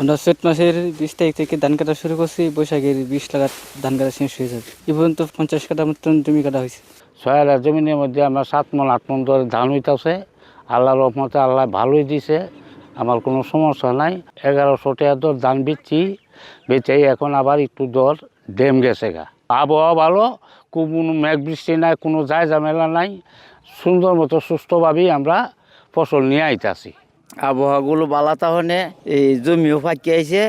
আমরা চৈত মাসের 20 তারিখ থেকে ধান কাটা শুরু করছি, বৈশাখের 20 লাগাত ধান কাটা শেষ হয়ে যাবে। এ পর্যন্ত 50 কাঠা মতন জমি কাটা হয়েছে। 6 জমিনের মধ্যে আমার 7 মণ 8 মণ ধরে ধান হইতেছে। আল্লাহর রহমতে আল্লাহ ভালোই দিছে, আমার কোনো সমস্যা নাই। 1100 টাকা দর ধান বেচাই এখন আবার একটু দর ডেম গেছে গা। আবহাওয়া ভালো, কোনো মেঘ বৃষ্টি নাই, কোনো যায় ঝামেলা নাই, সুন্দর মতো সুস্থভাবেই আমরা ফসল নিয়ে আইতাছি। আবহাওয়াগুলো বালা তাহলে এই জমিও ফাঁকি আইছে,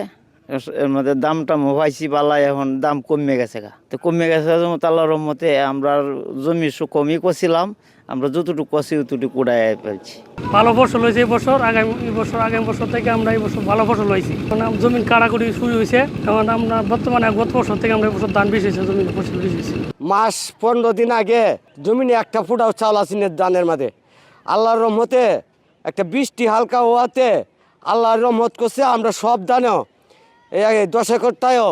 এর মধ্যে দামটা পাইছি বালা, এখন দাম কমে গেছে গা। তো কমে গেছে আল্লাহর রহমতে আমরা জমি কমই করছিলাম, আমরা যতটুকু করছি ততটুকু উড়াই ফেলছি। ভালো ফসল হয়েছে এই বছর, আগামী বছর থেকে আমরা এই বছর ভালো ফসল হয়েছি। মানে জমিন কাড়াকুড়ি শুরু হয়েছে, এখন আমরা বর্তমানে গত বছর থেকে আমরা এবছর ধান বেশি হয়েছে, জমিনে ফসল বেশি হয়েছে। মাস 15 দিন আগে জমিনে একটা ফুটাও চাল আসিনি ধানের মাঝে। আল্লাহর রহমতে একটা বৃষ্টি হালকা হওয়াতে আল্লাহর রহমত করছে, আমরা সব ধানেও এই 10 একরটায়ও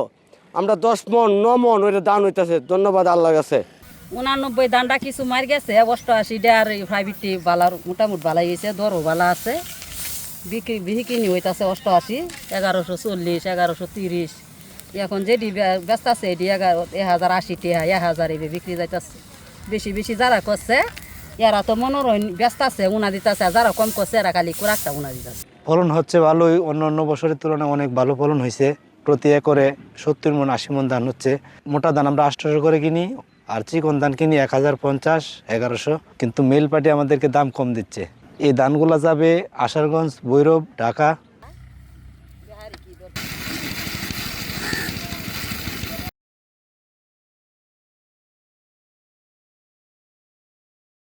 আমরা 10 মণ 9 মণ ওইটা ধান হইতেছে। ধন্যবাদ আল্লাহর কাছে। 89 ধানটা কিছু মার গেছে, 88 আর প্রাইভেটটি বালার মোটামুটি বালাই গেছে, দরও বালা আছে। বিক্রি হইতেছে 88, 1140, 1130। এখন যেটি ব্যস্ত আছে এটি 1080 টাকা, 1000 এভাবে বিক্রি যাইতেছে। বেশি বেশি যারা করছে এরা তো মনোরঞ্জন ব্যস্ত আছে, উনা দিতেছে। যারা কম করছে এরা খালি একটা উনা দিতেছে। ফলন হচ্ছে ভালোই, অন্য বছরের তুলনায় অনেক ভালো ফলন হয়েছে। প্রতি একরে 70 মণ 80 মণ ধান হচ্ছে। মোটা ধান আমরা 800 করে কিনি, আর চিকন ধান কিনি 1050, 1100। কিন্তু মেল পার্টি আমাদেরকে দাম কম দিচ্ছে। এই ধানগুলা যাবে আশারগঞ্জ, ভৈরব, ঢাকা।